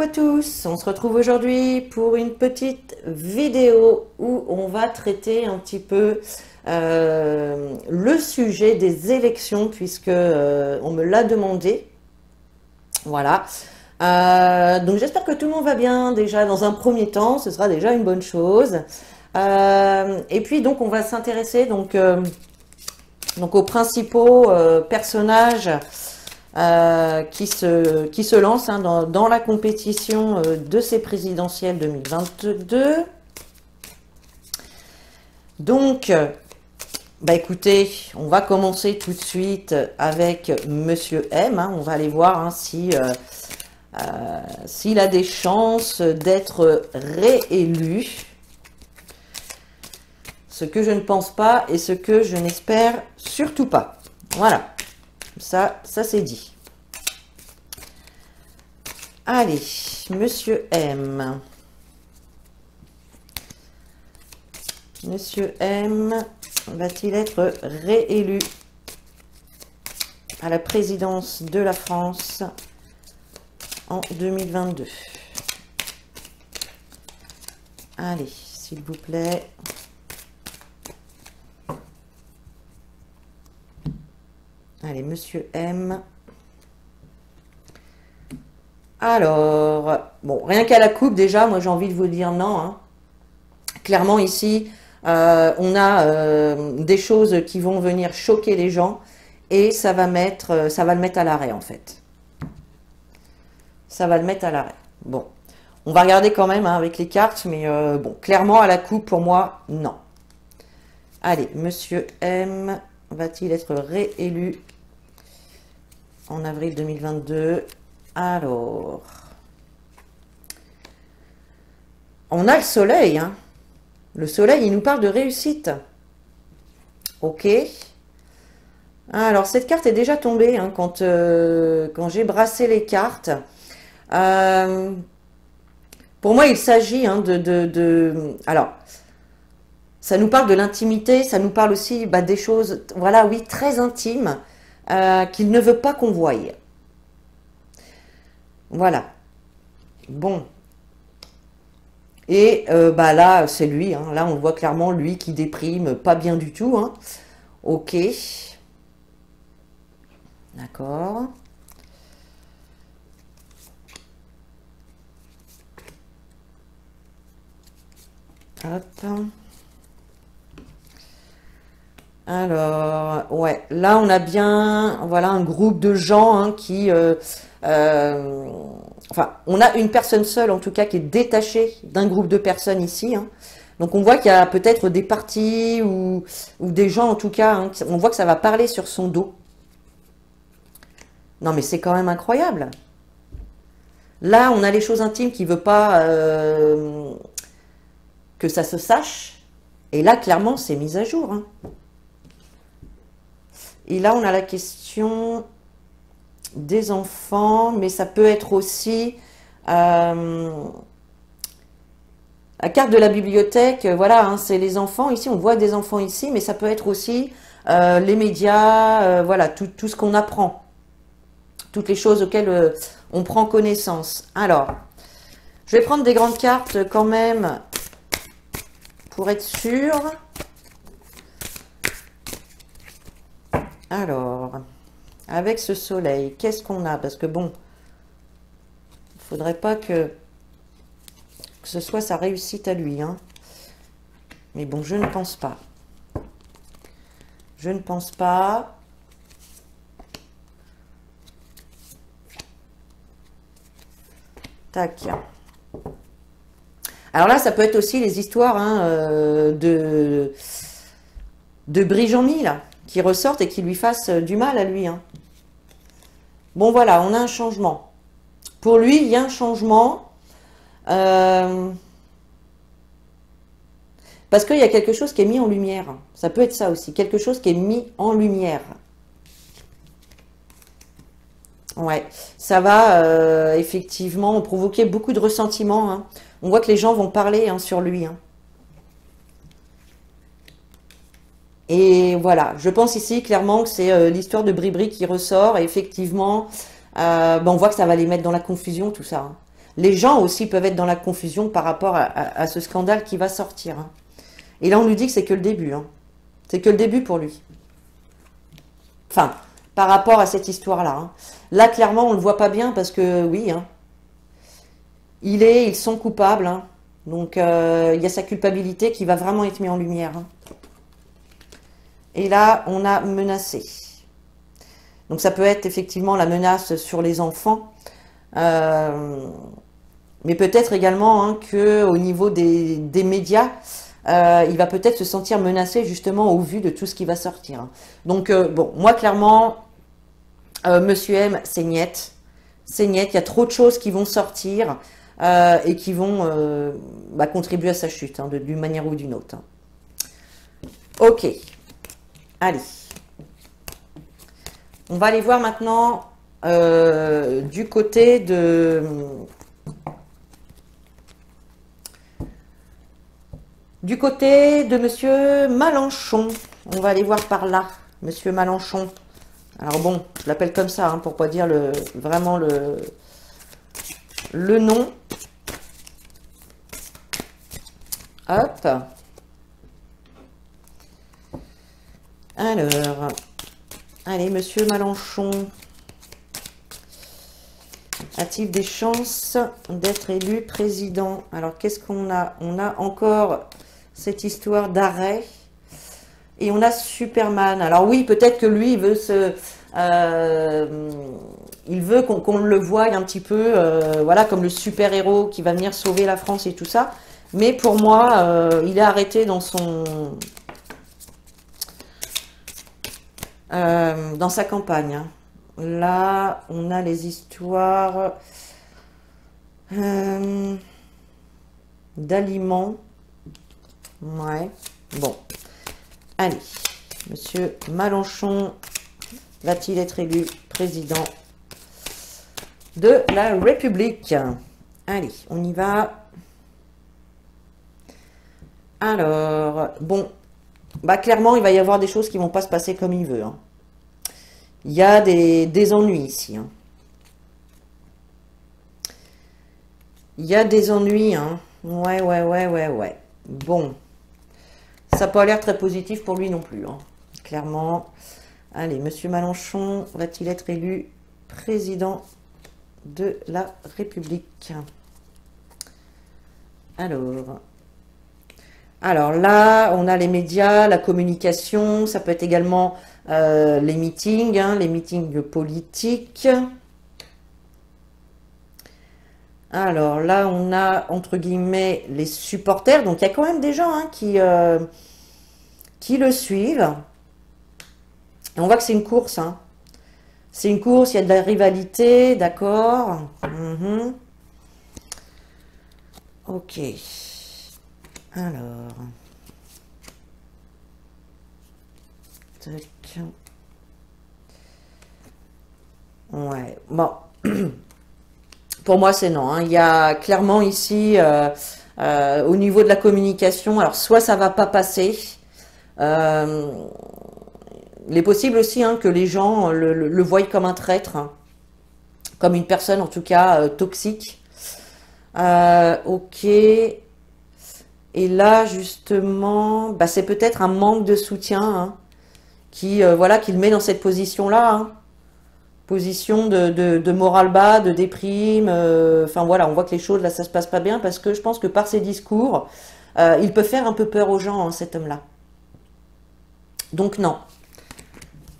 à tous, on se retrouve aujourd'hui pour une petite vidéo où on va traiter un petit peu le sujet des élections puisque on me l'a demandé. Voilà. Donc j'espère que tout le monde va bien déjà dans un premier temps, ce sera déjà une bonne chose. Et puis donc on va s'intéresser donc aux principaux personnages qui se lance dans la compétition de ces présidentielles 2022. Donc, bah écoutez, on va commencer tout de suite avec Monsieur M. On va aller voir s'il a des chances d'être réélu. Ce que je ne pense pas et ce que je n'espère surtout pas. Voilà. Ça c'est dit. Allez, Monsieur M. Monsieur M va-t-il être réélu à la présidence de la France en 2022? Allez, s'il vous plaît. Allez, Monsieur M. Alors, bon, rien qu'à la coupe, déjà, moi j'ai envie de vous dire non. Clairement, ici, on a des choses qui vont venir choquer les gens et ça va le mettre à l'arrêt, en fait. Ça va le mettre à l'arrêt. Bon, on va regarder quand même avec les cartes, mais bon, clairement, à la coupe, pour moi, non. Allez, Monsieur M. va-t-il être réélu en avril 2022? Alors, on a le soleil. Le soleil, il nous parle de réussite. Ok. Alors, cette carte est déjà tombée quand j'ai brassé les cartes. Pour moi, il s'agit alors, ça nous parle de l'intimité, ça nous parle aussi des choses, voilà, oui, très intimes, qu'il ne veut pas qu'on voie. Voilà. Bon. Et là, c'est lui. Là, on voit clairement lui qui déprime, pas bien du tout. Ok. D'accord. Hop. Alors, ouais, là on a bien, voilà, un groupe de gens qui, enfin, on a une personne seule en tout cas qui est détachée d'un groupe de personnes ici. Donc on voit qu'il y a peut-être des partis ou des gens en tout cas, on voit que ça va parler sur son dos. Non mais c'est quand même incroyable. Là on a les choses intimes qui ne veut pas que ça se sache. Et là clairement c'est mis à jour. Et là, on a la question des enfants, mais ça peut être aussi la carte de la bibliothèque. Voilà, c'est les enfants. Ici, on voit des enfants ici, mais ça peut être aussi les médias, voilà, tout ce qu'on apprend. Toutes les choses auxquelles on prend connaissance. Alors, je vais prendre des grandes cartes quand même pour être sûr. Alors, avec ce soleil, qu'est-ce qu'on a? Parce que bon, il ne faudrait pas que ce soit sa réussite à lui. Mais bon, je ne pense pas. Je ne pense pas. Tac. Alors là, ça peut être aussi les histoires de Brie-Jean-Mi, là, qui ressortent et qui lui fassent du mal à lui. Bon, voilà, on a un changement. Pour lui, il y a un changement. Parce qu'il y a quelque chose qui est mis en lumière. Ça peut être ça aussi. Quelque chose qui est mis en lumière. Ouais, ça va effectivement provoquer beaucoup de ressentiment. On voit que les gens vont parler sur lui. Et voilà, je pense ici clairement que c'est l'histoire de Bribri qui ressort. Et effectivement, on voit que ça va les mettre dans la confusion, tout ça. les gens aussi peuvent être dans la confusion par rapport à ce scandale qui va sortir. Hein. Et là, on nous dit que c'est que le début. Hein. C'est que le début pour lui. Enfin, par rapport à cette histoire-là. Hein. Là, clairement, on ne le voit pas bien parce que, oui, hein, ils sont coupables. Hein. Donc, il y a sa culpabilité qui va vraiment être mise en lumière. Hein. Et là, on a menacé. Donc, ça peut être effectivement la menace sur les enfants. Mais peut-être également hein, qu'au niveau des médias, il va peut-être se sentir menacé justement au vu de tout ce qui va sortir. Hein. Donc, bon, moi, clairement, Monsieur M, c'est niet. C'est niet. Il y a trop de choses qui vont sortir et qui vont contribuer à sa chute, hein, d'une manière ou d'une autre. Hein. Ok. Allez. On va aller voir maintenant du côté de... Du côté de Monsieur Mélenchon. On va aller voir par là, Monsieur Mélenchon. Alors bon, je l'appelle comme ça, hein, pour pas dire vraiment le nom. Hop. Alors, allez, Monsieur Mélenchon. A-t-il des chances d'être élu président? Alors, qu'est-ce qu'on a? On a encore cette histoire d'arrêt. Et on a Superman. Alors oui, peut-être que lui, il veut il veut qu'on le voie un petit peu, voilà, comme le super-héros qui va venir sauver la France et tout ça. Mais pour moi, il est arrêté dans dans sa campagne. Hein. Là, on a les histoires d'aliments. Ouais, bon. Allez, Monsieur Mélenchon va-t-il être élu président de la République? Allez, on y va. Alors, bon, bah clairement, il va y avoir des choses qui vont pas se passer comme il veut. Hein. Il y a des ennuis ici. Hein. Il y a des ennuis. Hein. Ouais. Bon. Ça n'a pas l'air très positif pour lui non plus. Hein. Clairement. Allez, Monsieur Mélenchon va-t-il être élu président de la République? Alors là, on a les médias, la communication, ça peut être également les meetings, hein, les meetings politiques. Alors là, on a, entre guillemets, les supporters. Donc, il y a quand même des gens hein, qui le suivent. Et on voit que c'est une course. Hein. C'est une course, il y a de la rivalité, d'accord. Ok. Alors. Tac. Ouais, bon. Pour moi, c'est non. Hein. Il y a clairement ici, au niveau de la communication, alors soit ça va pas passer. Il est possible aussi hein, que les gens le voient comme un traître, hein, comme une personne en tout cas toxique. Ok. Et là, justement, bah, c'est peut-être un manque de soutien hein, qui le met dans cette position-là. Hein. Position de morale bas, de déprime. Enfin voilà, on voit que les choses, là, ça se passe pas bien parce que je pense que par ses discours, il peut faire un peu peur aux gens, hein, cet homme-là. Donc non.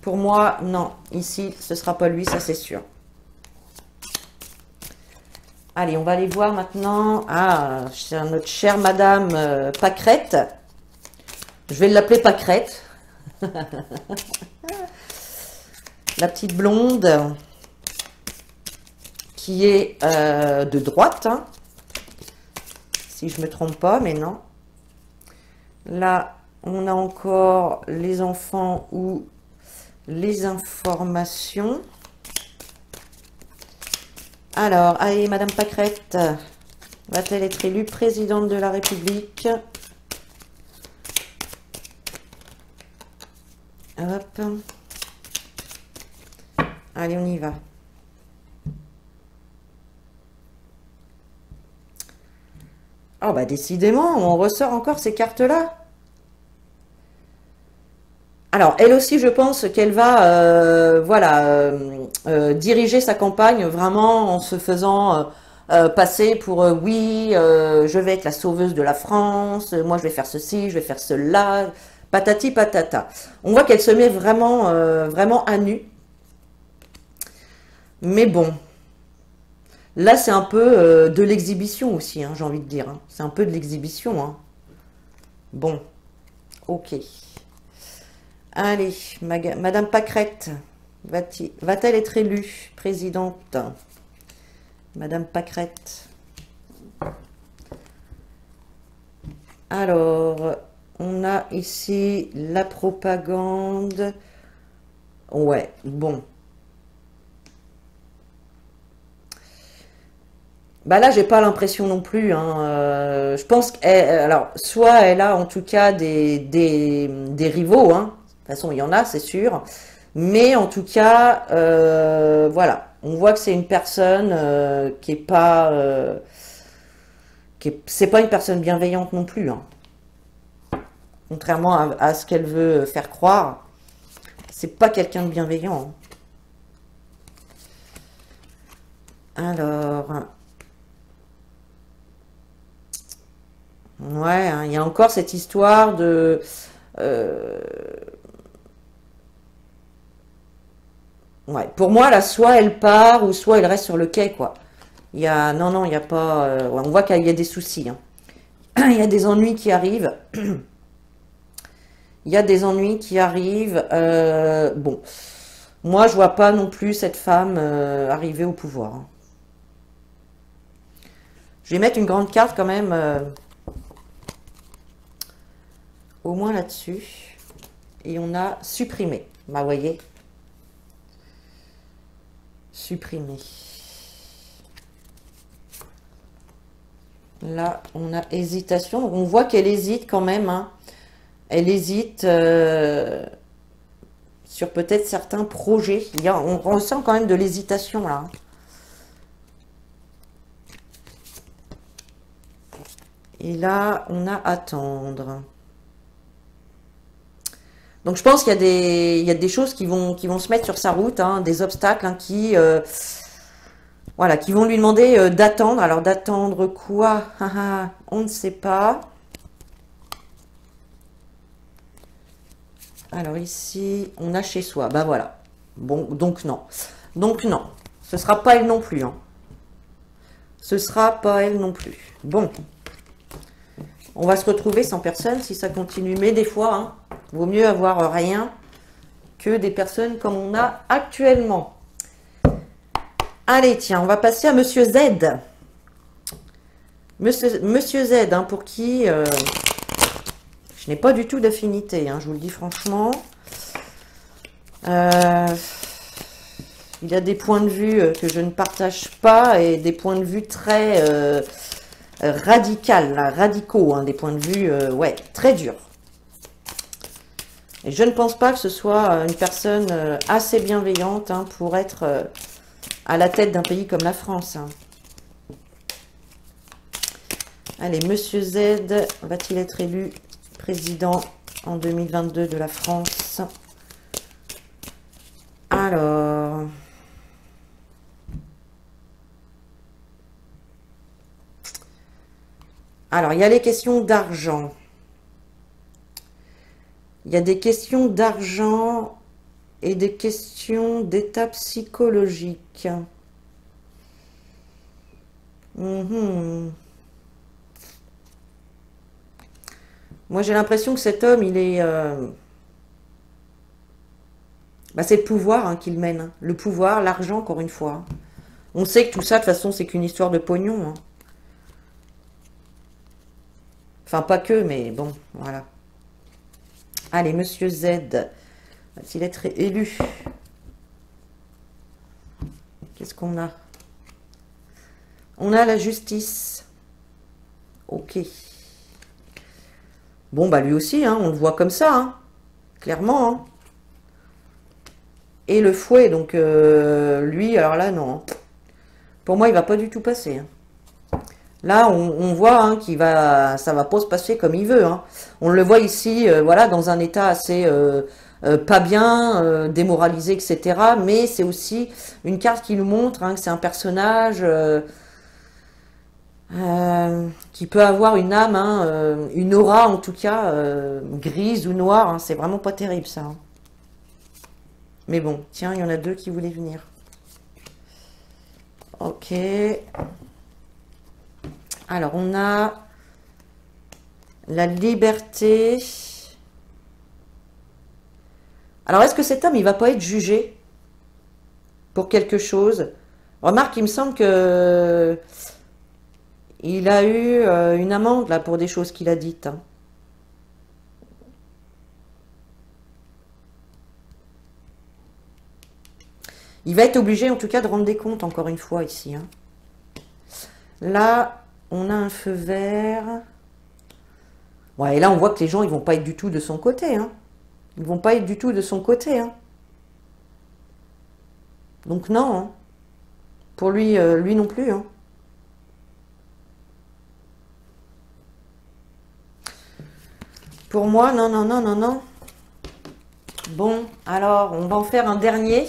Pour moi, non. Ici, ce sera pas lui, ça c'est sûr. Allez, on va aller voir maintenant. Ah, notre chère Madame Pâquerette. Je vais l'appeler Pâquerette. La petite blonde qui est de droite. Hein, si je ne me trompe pas, mais non. Là, on a encore les enfants ou les informations. Alors, allez, Madame Pâquerette, va-t-elle être élue présidente de la République? Hop. Allez, on y va. bah décidément, on ressort encore ces cartes-là. Alors, elle aussi, je pense qu'elle va, voilà, diriger sa campagne vraiment en se faisant passer pour, oui, je vais être la sauveuse de la France, moi je vais faire ceci, je vais faire cela, patati patata. On voit qu'elle se met vraiment, vraiment à nu. Mais bon, là c'est un peu de l'exhibition aussi, hein, j'ai envie de dire. Hein. C'est un peu de l'exhibition. Hein. Bon, ok. Allez, Madame Pâquerette, va-t-elle être élue présidente? Madame Pâquerette. Alors, on a ici la propagande. Ouais, bon. Bah là, j'ai pas l'impression non plus. Hein. Je pense qu'elle, alors, soit elle a en tout cas des rivaux. Hein. De toute façon, il y en a, c'est sûr. Mais en tout cas, voilà. On voit que c'est une personne qui est pas, c'est pas une personne bienveillante non plus. Hein. Contrairement à ce qu'elle veut faire croire, c'est pas quelqu'un de bienveillant. Hein. Alors, ouais, hein, il y a encore cette histoire de euh, ouais, pour moi, là, soit elle part ou soit elle reste sur le quai, quoi. Il y a, non, non, il n'y a pas. Ouais, on voit qu'il y a des soucis. Hein. Il y a des ennuis qui arrivent. Il y a des ennuis qui arrivent. Bon, moi, je vois pas non plus cette femme arriver au pouvoir. Hein. Je vais mettre une grande carte quand même, au moins là-dessus. Et on a supprimé. Bah, vous voyez. Supprimer. Là, on a hésitation. Donc, on voit qu'elle hésite quand même. Hein. Elle hésite sur peut-être certains projets. On ressent quand même de l'hésitation là. Et là, on a attendre. Donc, je pense qu'il y a des choses qui vont se mettre sur sa route, hein, des obstacles hein, voilà, qui vont lui demander d'attendre. Alors, d'attendre quoi? On ne sait pas. Alors, ici, on a chez soi. Ben voilà. Bon, donc non. Donc non. Ce ne sera pas elle non plus. Hein. Ce ne sera pas elle non plus. Bon. On va se retrouver sans personne si ça continue. Mais des fois, hein, vaut mieux avoir rien que des personnes comme on a actuellement. Allez, tiens, on va passer à Monsieur Z. Monsieur Z, hein, pour qui je n'ai pas du tout d'affinité, hein, je vous le dis franchement. Il y a des points de vue que je ne partage pas et des points de vue très radicaux, hein, des points de vue ouais, très durs. Et je ne pense pas que ce soit une personne assez bienveillante hein, pour être à la tête d'un pays comme la France. Hein. Allez, Monsieur Z, va-t-il être élu président en 2022 de la France? Alors... il y a les questions d'argent. Il y a des questions d'argent et des questions d'état psychologique. Moi, j'ai l'impression que cet homme, il est... bah, c'est le pouvoir hein, qu'il mène. Hein. Le pouvoir, l'argent, encore une fois. On sait que tout ça, de toute façon, c'est qu'une histoire de pognon. Hein. Enfin, pas que, mais bon, voilà. Allez, Monsieur Z, va-t-il être élu? Qu'est-ce qu'on a? On a la justice. Ok. Bon, bah lui aussi, hein, on le voit comme ça, hein, clairement. Hein. Et le fouet, donc lui, alors là, non. Pour moi, il va pas du tout passer. Hein. Là, on voit hein, ça va pas se passer comme il veut. Hein. On le voit ici, voilà, dans un état assez pas bien, démoralisé, etc. Mais c'est aussi une carte qui nous montre hein, que c'est un personnage qui peut avoir une âme, hein, une aura en tout cas, grise ou noire. Hein. C'est vraiment pas terrible ça. Hein. Mais bon, tiens, il y en a deux qui voulaient venir. Ok. Alors, on a la liberté. Alors, est-ce que cet homme, il va pas être jugé pour quelque chose? Remarque, il me semble que il a eu une amende là pour des choses qu'il a dites. Hein. Il va être obligé, en tout cas, de rendre des comptes, encore une fois, ici. Hein. Là, on a un feu vert. Ouais, et là, on voit que les gens, ils vont pas être du tout de son côté. Hein. Ils vont pas être du tout de son côté. Hein. Donc non. Hein. Pour lui, lui non plus. Hein. Pour moi, non, non, non, non, non. Bon, alors, on va en faire un dernier.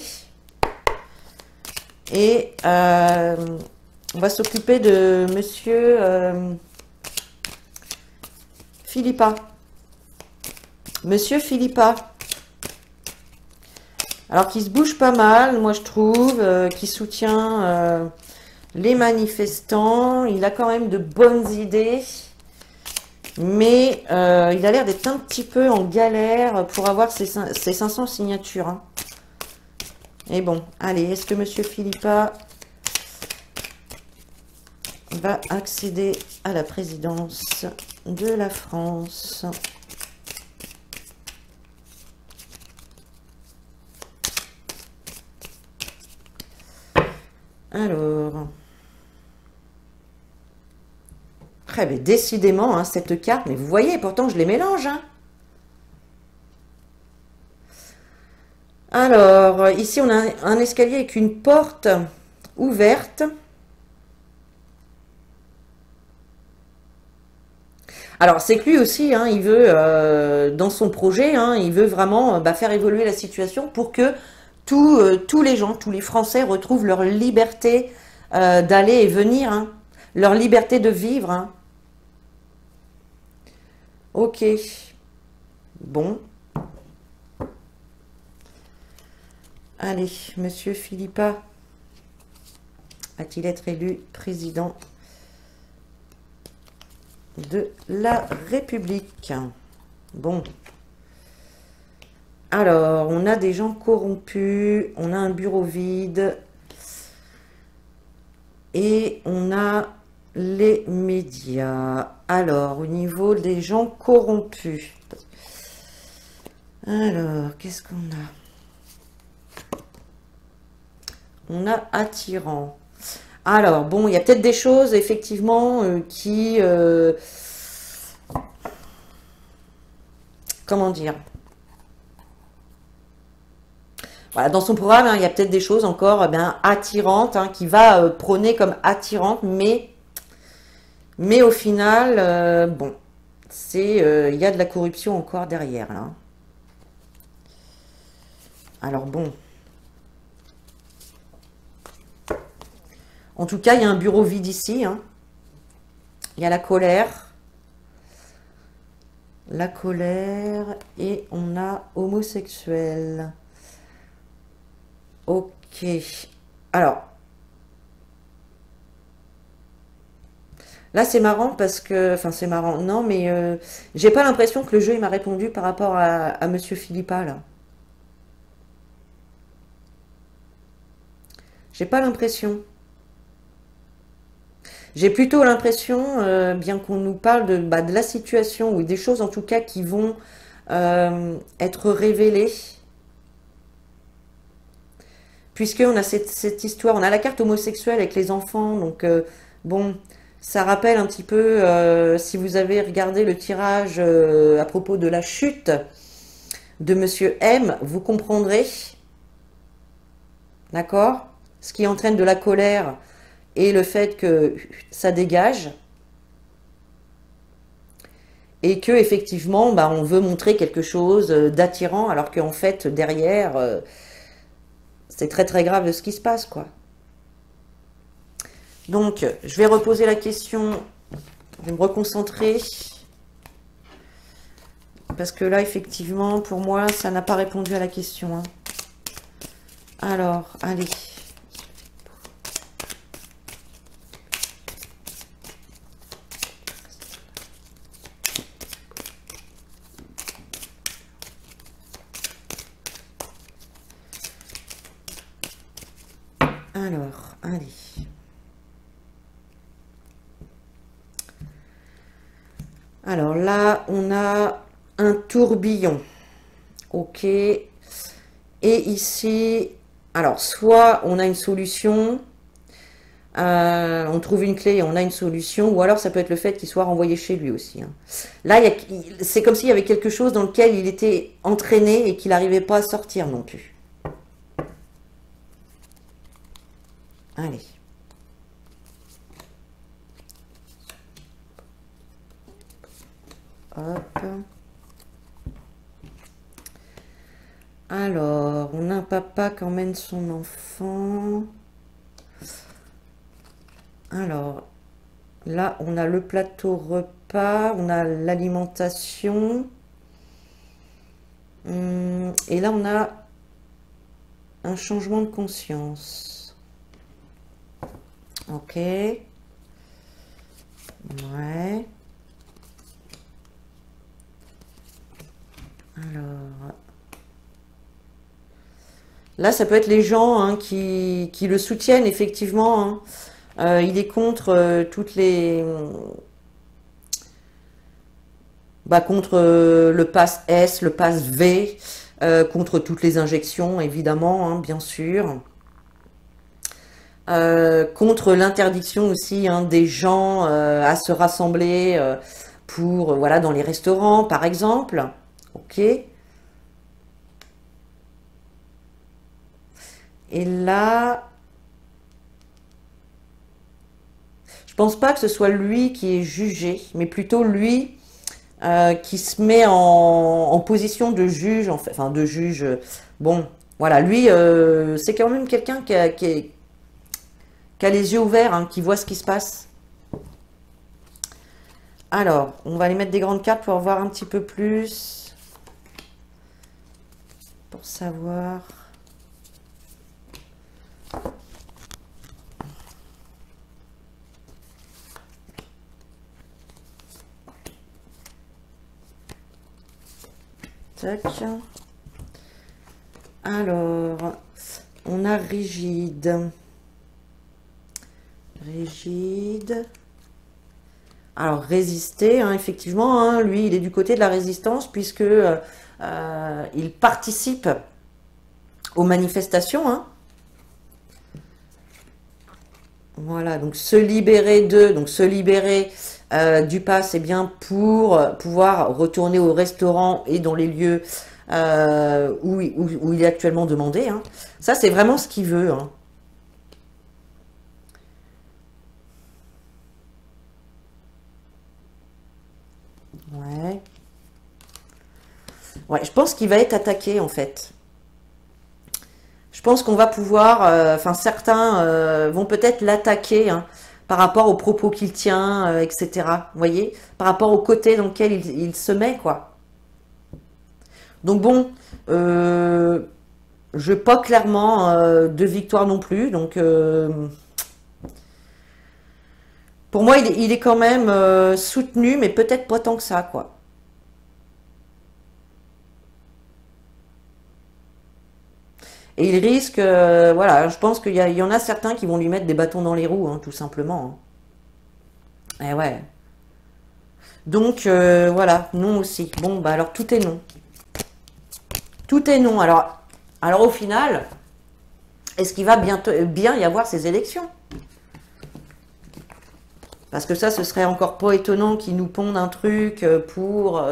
Et on va s'occuper de monsieur Philippa. Monsieur Philippa. Alors qu'il se bouge pas mal, moi je trouve, qu'il soutient les manifestants. Il a quand même de bonnes idées. Mais il a l'air d'être un petit peu en galère pour avoir ses 500 signatures. Hein. Et bon, allez, est-ce que monsieur Philippa va accéder à la présidence de la France? Alors, très bien, décidément, hein, cette carte, mais vous voyez, pourtant je les mélange. Hein. Alors, ici on a un escalier avec une porte ouverte. Alors, c'est que lui aussi, hein, il veut, dans son projet, hein, il veut vraiment faire évoluer la situation pour que tous les gens, tous les Français retrouvent leur liberté d'aller et venir, hein, leur liberté de vivre. Hein. Ok. Bon. Allez, monsieur Philippa va-t-il être élu président de la République? Bon. Alors, on a des gens corrompus, on a un bureau vide et on a les médias. Alors, au niveau des gens corrompus. Alors, qu'est-ce qu'on a? On a attirant. Alors, bon, il y a peut-être des choses, effectivement, qui... comment dire? Voilà, dans son programme, hein, il y a peut-être des choses encore attirantes, hein, qui va prôner comme attirantes, mais au final, bon, il y a de la corruption encore derrière, là. Alors, bon... En tout cas, il y a un bureau vide ici. Hein. Il y a la colère. La colère. Et on a homosexuel. Ok. Alors. Là, c'est marrant parce que... Enfin, c'est marrant. Non, mais j'ai pas l'impression que le jeu m'a répondu par rapport à monsieur Philippa, là. J'ai pas l'impression. J'ai plutôt l'impression, bien qu'on nous parle de la situation, ou des choses en tout cas qui vont être révélées, puisqu'on a cette histoire, on a la carte homosexuelle avec les enfants, donc bon, ça rappelle un petit peu, si vous avez regardé le tirage à propos de la chute de Monsieur M, vous comprendrez, d'accord, ce qui entraîne de la colère, et le fait que ça dégage, et que effectivement, bah, on veut montrer quelque chose d'attirant, alors qu'en fait, derrière, c'est très très grave ce qui se passe, quoi. Donc, je vais reposer la question, je vais me reconcentrer, parce que là, effectivement, pour moi, ça n'a pas répondu à la question, hein. Alors, allez. Alors, allez. Alors là, on a un tourbillon. Ok. Et ici, alors, soit on a une solution, on trouve une clé et on a une solution, ou alors ça peut être le fait qu'il soit renvoyé chez lui aussi, hein. Là, c'est comme s'il y avait quelque chose dans lequel il était entraîné et qu'il n'arrivait pas à sortir non plus. Allez. Hop. Alors, on a un papa qui emmène son enfant. Alors, là, on a le plateau repas, on a l'alimentation. Et là, on a un changement de conscience. Ok. Ouais. Alors, là, ça peut être les gens, hein, qui le soutiennent, effectivement, hein. Il est contre toutes les... Bah, contre le pass S, le pass V, contre toutes les injections, évidemment, hein, bien sûr. Contre l'interdiction aussi, hein, des gens à se rassembler pour, voilà, dans les restaurants, par exemple. Ok. Et là, je pense pas que ce soit lui qui est jugé, mais plutôt lui qui se met en position de juge, en fait, enfin de juge. Bon, voilà, lui, c'est quand même quelqu'un qui a les yeux ouverts, hein, qui voit ce qui se passe. Alors, on va aller mettre des grandes cartes pour voir un petit peu plus, pour savoir. Tac. Alors, on a rigide. Rigide. Alors, résister, hein, effectivement, hein, lui, il est du côté de la résistance puisque il participe aux manifestations, hein. Voilà, donc se libérer du pass, c'est bien pour pouvoir retourner au restaurant et dans les lieux où il est actuellement demandé, hein. Ça, c'est vraiment ce qu'il veut, hein. Ouais. Ouais, je pense qu'il va être attaqué, en fait. Je pense qu'on va pouvoir, enfin certains vont peut-être l'attaquer, hein, par rapport aux propos qu'il tient, etc. Vous voyez, par rapport au côté dans lequel il se met, quoi. Donc bon, je n'ai pas clairement de victoire non plus. Donc pour moi, il est quand même soutenu, mais peut-être pas tant que ça, quoi. Et il risque, voilà, je pense qu'il y en a certains qui vont lui mettre des bâtons dans les roues, hein, tout simplement, hein. Et ouais. Donc voilà, non aussi. Bon, bah alors tout est non. Tout est non. Alors au final, est-ce qu'il va bien y avoir ces élections? Parce que ça, ce serait encore pas étonnant qu'ils nous pondent un truc pour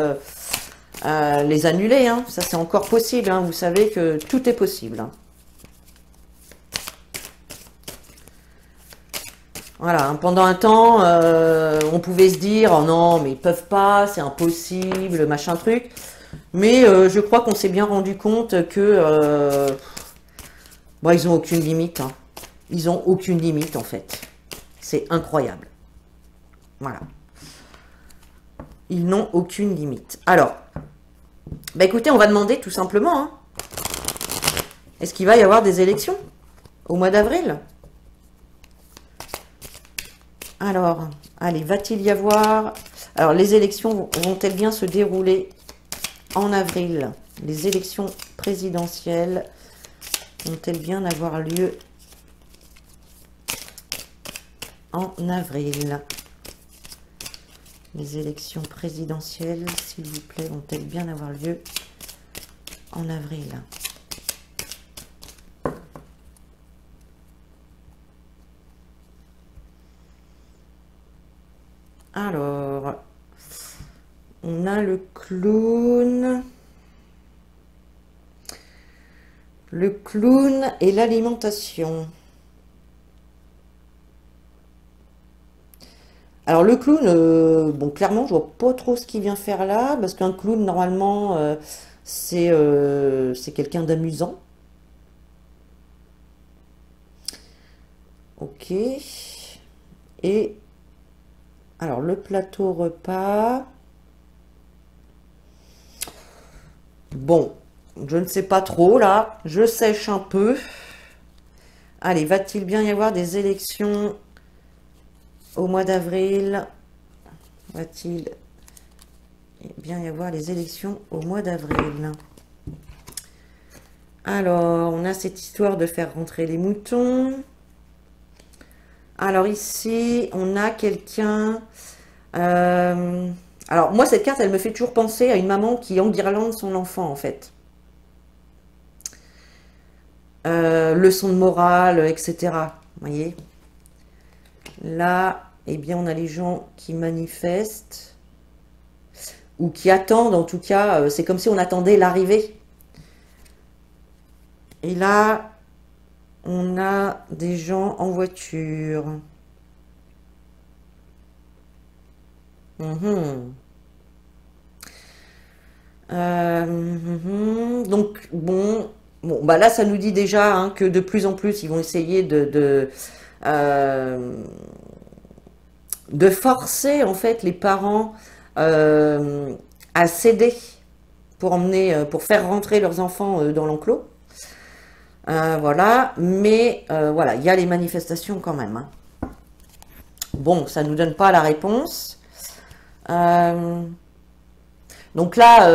les annuler, hein. Ça, c'est encore possible, hein. Vous savez que tout est possible, hein. Voilà, hein, pendant un temps, on pouvait se dire, oh non, mais ils peuvent pas, c'est impossible, machin truc. Mais je crois qu'on s'est bien rendu compte que bon, ils ont aucune limite. Hein. Ils ont aucune limite en fait. C'est incroyable. Voilà. Ils n'ont aucune limite. Alors, bah écoutez, on va demander tout simplement, hein, est-ce qu'il va y avoir des élections au mois d'avril? Alors, allez, va-t-il y avoir... Alors, les élections vont-elles bien se dérouler en avril? Les élections présidentielles vont-elles bien avoir lieu en avril? Les élections présidentielles, s'il vous plaît, vont-elles bien avoir lieu en avril? Alors, on a le clown. Le clown et l'alimentation. Alors le clown, bon clairement je vois pas trop ce qu'il vient faire là, parce qu'un clown normalement c'est quelqu'un d'amusant. Ok. Et alors le plateau repas. Bon, je ne sais pas trop là, je sèche un peu. Allez, va-t-il bien y avoir des élections au mois d'avril? Va-t-il bien y avoir les élections au mois d'avril? Alors, on a cette histoire de faire rentrer les moutons. Alors ici, on a quelqu'un... alors moi, cette carte, elle me fait toujours penser à une maman qui enguirlande son enfant, en fait. Leçon de morale, etc. Vous voyez? Là, eh bien, on a les gens qui manifestent ou qui attendent, en tout cas, c'est comme si on attendait l'arrivée. Et là, on a des gens en voiture. Donc, bon, bah là, ça nous dit déjà hein, que de plus en plus, ils vont essayer de forcer, en fait, les parents à céder pour faire rentrer leurs enfants dans l'enclos. Voilà, mais voilà, il y a les manifestations quand même. Hein. Bon, ça ne nous donne pas la réponse. Donc là,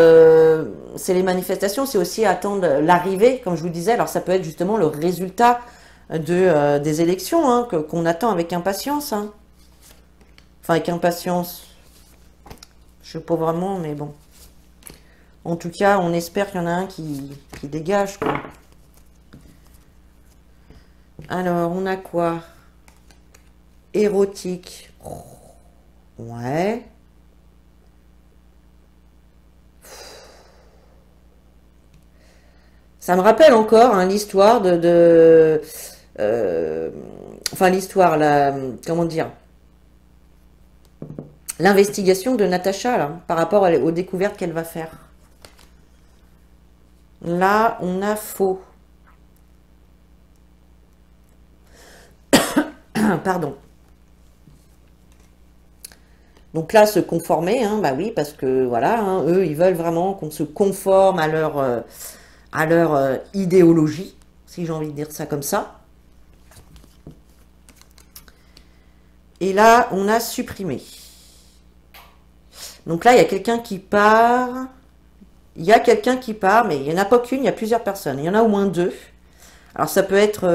c'est les manifestations, c'est aussi attendre l'arrivée, comme je vous disais. Alors ça peut être justement le résultat des élections hein, qu'on attend avec impatience. Hein. Enfin, avec impatience, je ne sais pas vraiment, mais bon. En tout cas, on espère qu'il y en a un qui dégage, quoi. Alors, on a quoi? Érotique. Ouais. Ça me rappelle encore hein, l'histoire enfin, l'histoire, comment dire? L'investigation de Natacha, là, par rapport aux découvertes qu'elle va faire. Là, on a faux. Pardon. Donc là, se conformer, hein, bah oui, parce que voilà, hein, eux, ils veulent vraiment qu'on se conforme à leur idéologie, si j'ai envie de dire ça comme ça. Et là, on a supprimé. Donc là, il y a quelqu'un qui part. Il y a quelqu'un qui part, mais il n'y en a pas qu'une, il y a plusieurs personnes. Il y en a au moins deux. Alors ça peut être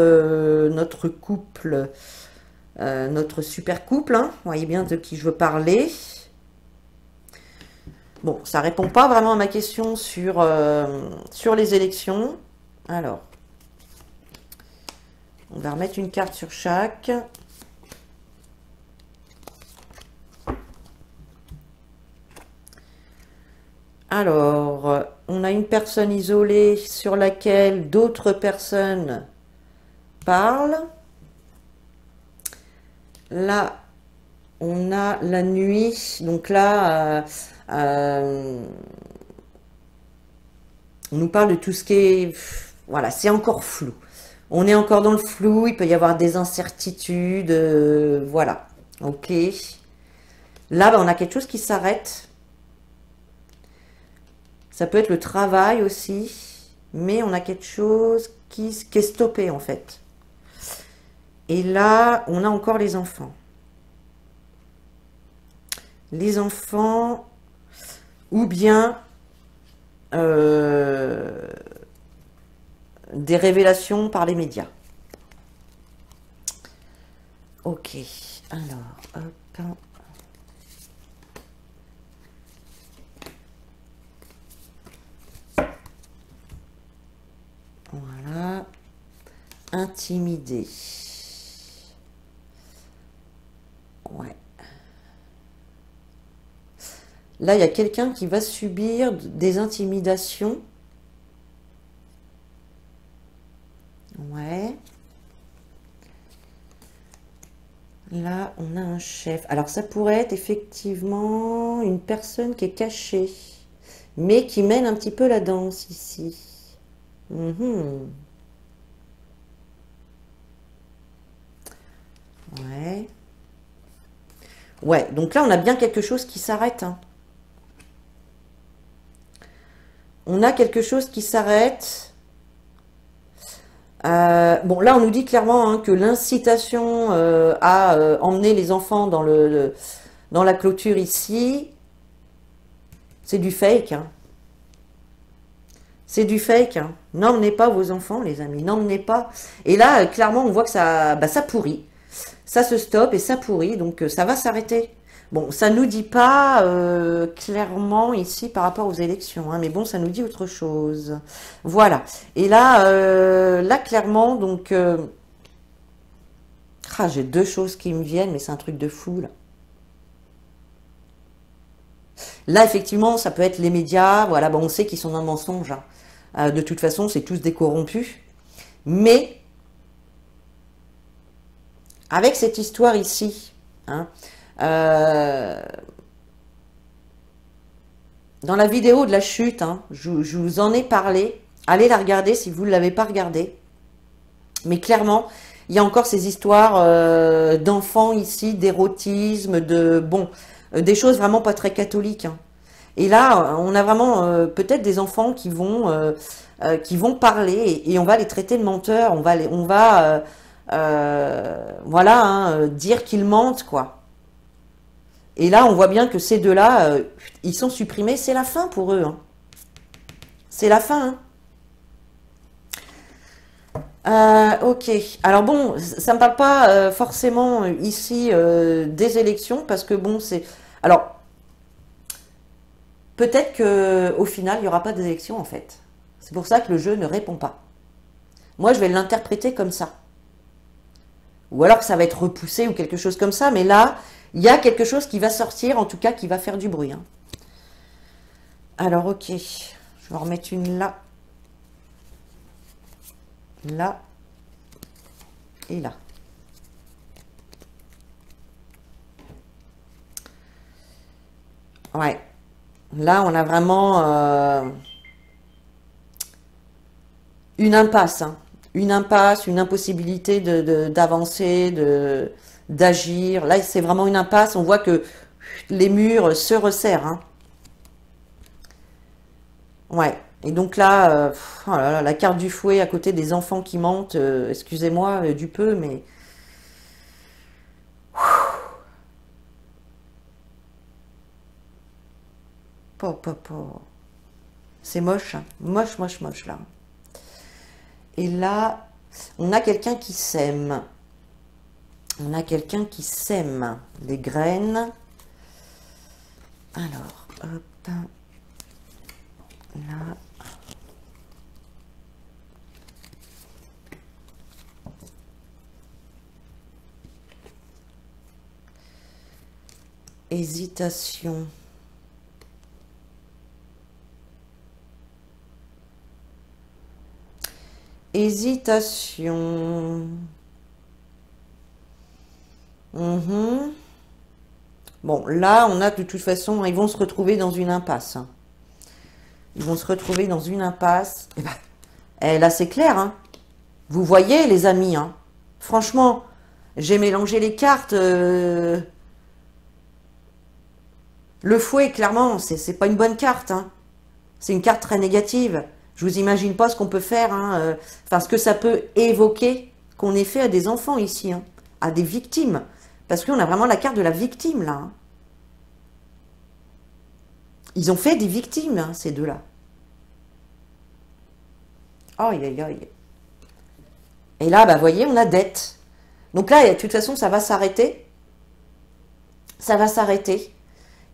notre couple, notre super couple. Hein. Vous voyez bien de qui je veux parler. Bon, ça ne répond pas vraiment à ma question sur les élections. Alors, on va remettre une carte sur chaque. Alors, on a une personne isolée sur laquelle d'autres personnes parlent. Là, on a la nuit. Donc là, on nous parle de tout ce qui est... Voilà, c'est encore flou. On est encore dans le flou, il peut y avoir des incertitudes, voilà. Ok. Là, on a quelque chose qui s'arrête. Ça peut être le travail aussi, mais on a quelque chose qui est stoppé en fait. Et là, on a encore les enfants. Les enfants, ou bien des révélations par les médias. Ok, alors, hop. Voilà. Intimider. Ouais. Là, il y a quelqu'un qui va subir des intimidations. Ouais. Là, on a un chef. Alors, ça pourrait être effectivement une personne qui est cachée, mais qui mène un petit peu la danse ici. Mhm. Ouais. Ouais, donc là, on a bien quelque chose qui s'arrête, hein. On a quelque chose qui s'arrête. Bon, là, on nous dit clairement hein, que l'incitation à emmener les enfants dans la clôture ici, c'est du fake, hein. C'est du fake, hein. N'emmenez pas vos enfants, les amis, n'emmenez pas. Et là, clairement, on voit que ça, ça pourrit. Ça se stoppe et ça pourrit, donc ça va s'arrêter. Bon, ça nous dit pas clairement ici par rapport aux élections, hein, mais bon, ça nous dit autre chose. Voilà. Et là, là clairement, donc, j'ai deux choses qui me viennent, mais c'est un truc de fou là. Là, effectivement, ça peut être les médias. Voilà, bon, on sait qu'ils sont dans le mensonge, hein. De toute façon, c'est tous des corrompus. Mais avec cette histoire ici, hein, dans la vidéo de la chute, hein, je vous en ai parlé. Allez la regarder si vous ne l'avez pas regardée. Mais clairement, il y a encore ces histoires d'enfants ici, d'érotisme, de bon, des choses vraiment pas très catholiques, hein. Et là, on a vraiment peut-être des enfants qui vont parler et on va les traiter de menteurs. On va voilà, hein, dire qu'ils mentent, quoi. Et là, on voit bien que ces deux-là, ils sont supprimés. C'est la fin pour eux, hein. C'est la fin, hein. Ok. Alors bon, ça me parle pas forcément ici des élections parce que bon, c'est. Alors, peut-être que au final, il n'y aura pas d'élections en fait. C'est pour ça que le jeu ne répond pas. Moi, je vais l'interpréter comme ça. Ou alors que ça va être repoussé ou quelque chose comme ça. Mais là, il y a quelque chose qui va sortir, en tout cas, qui va faire du bruit, hein. Alors, ok. Je vais en remettre une là. Là. Et là. Ouais. Là, on a vraiment une impasse, hein. Une impasse, une impossibilité d'avancer, d'agir. Là, c'est vraiment une impasse. On voit que les murs se resserrent, hein. Ouais. Et donc là, oh là là, la carte du fouet à côté des enfants qui mentent, excusez-moi du peu, mais c'est moche, hein. Moche, moche, moche là. Et là, on a quelqu'un qui sème. On a quelqu'un qui sème les graines. Alors, hop, là. Hésitation. Hésitation. Mhm. Bon, là, on a de toute façon, ils vont se retrouver dans une impasse, hein. Ils vont se retrouver dans une impasse. Et là, c'est clair, hein. Vous voyez, les amis, hein. Franchement, j'ai mélangé les cartes. Le fouet, clairement, c'est pas une bonne carte, hein. C'est une carte très négative. Je vous imagine pas ce qu'on peut faire, hein, enfin, ce que ça peut évoquer qu'on ait fait à des enfants ici, hein, à des victimes. Parce qu'on a vraiment la carte de la victime, là, hein. Ils ont fait des victimes, hein, ces deux-là. Aïe, aïe, aïe. Et là, bah, vous voyez, on a dette. Donc là, de toute façon, ça va s'arrêter. Ça va s'arrêter.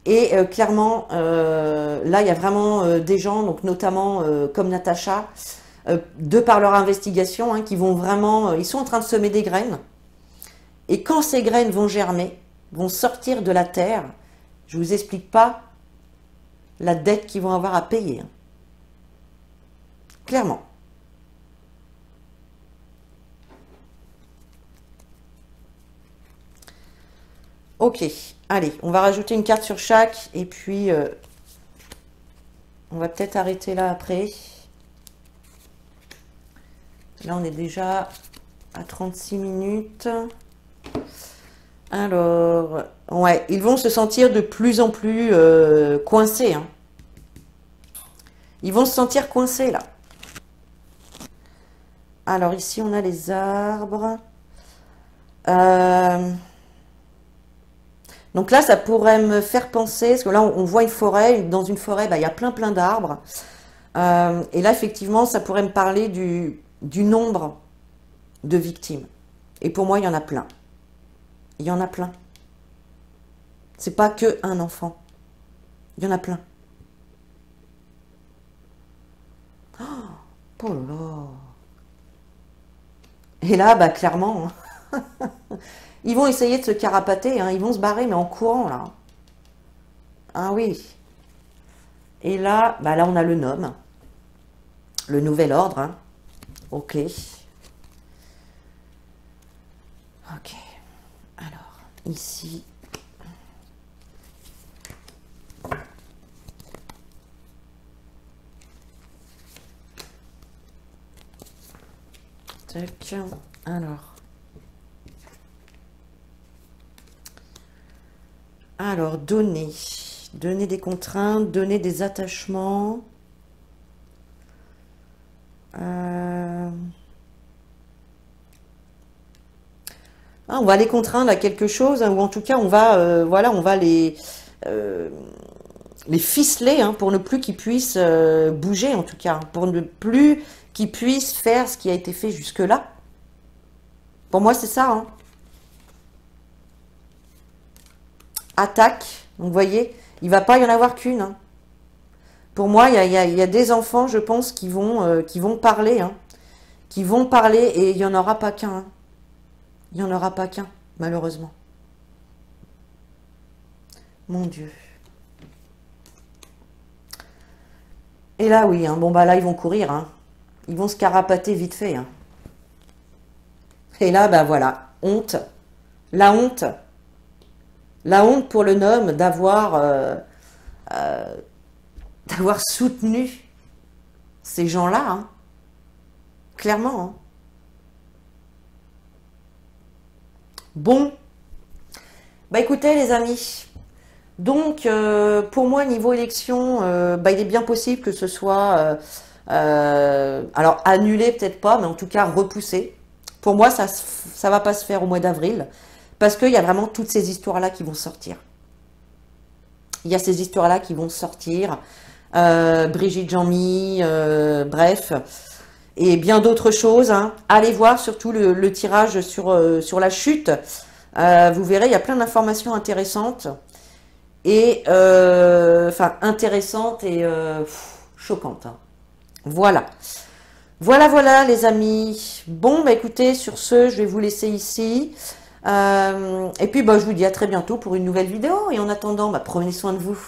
Et clairement, là, il y a vraiment des gens, donc notamment comme Natacha, de par leur investigation, hein, qui vont vraiment... ils sont en train de semer des graines. Et quand ces graines vont germer, vont sortir de la terre, je ne vous explique pas la dette qu'ils vont avoir à payer, hein. Clairement. Ok, allez, on va rajouter une carte sur chaque, et puis on va peut-être arrêter là après. Là, on est déjà à 36 minutes. Alors, ouais, ils vont se sentir de plus en plus coincés, hein. Ils vont se sentir coincés, là. Alors, ici, on a les arbres. Donc là, ça pourrait me faire penser, parce que là, on voit une forêt. Dans une forêt, bah, il y a plein d'arbres. Et là, effectivement, ça pourrait me parler du nombre de victimes. Et pour moi, il y en a plein. Il y en a plein. C'est pas que un enfant. Il y en a plein. Oh là là. Et là, bah, clairement, hein, ils vont essayer de se carapater, hein, ils vont se barrer, mais en courant, là. Ah oui. Et là, bah là, on a le gnome. Le nouvel ordre, hein. Ok. Ok. Alors, ici. Tac. Alors, donner. Donner des contraintes, donner des attachements. On va les contraindre à quelque chose, hein, ou en tout cas, on va, voilà, on va les ficeler, hein, pour ne plus qu'ils puissent bouger, en tout cas, hein, pour ne plus qu'ils puissent faire ce qui a été fait jusque-là. Pour moi, c'est ça, hein. Attaque, donc vous voyez, il ne va pas y en avoir qu'une, hein. Pour moi, il y a des enfants, je pense, qui vont parler, hein, qui vont parler, et il n'y en aura pas qu'un, hein. Il n'y en aura pas qu'un, malheureusement. Mon Dieu. Et là, oui, hein, bon, bah là, ils vont courir, hein. Ils vont se carapater vite fait, hein. Et là, bah voilà, honte. La honte. La honte pour le gnome d'avoir soutenu ces gens-là, hein. Clairement, hein. Bon, bah écoutez les amis, donc pour moi niveau élection, bah, il est bien possible que ce soit, alors annulé peut-être pas, mais en tout cas repoussé. Pour moi ça va pas se faire au mois d'avril, parce qu'il y a vraiment toutes ces histoires-là qui vont sortir. Il y a ces histoires-là qui vont sortir, Brigitte Jean-Mi, bref, et bien d'autres choses, hein. Allez voir surtout le tirage sur la chute. Vous verrez, il y a plein d'informations intéressantes. Et, enfin, intéressantes et choquantes, hein. Voilà. Voilà, les amis. Bon, bah écoutez, sur ce, je vais vous laisser ici. Et puis, bah, je vous dis à très bientôt pour une nouvelle vidéo. Et en attendant, bah, prenez soin de vous.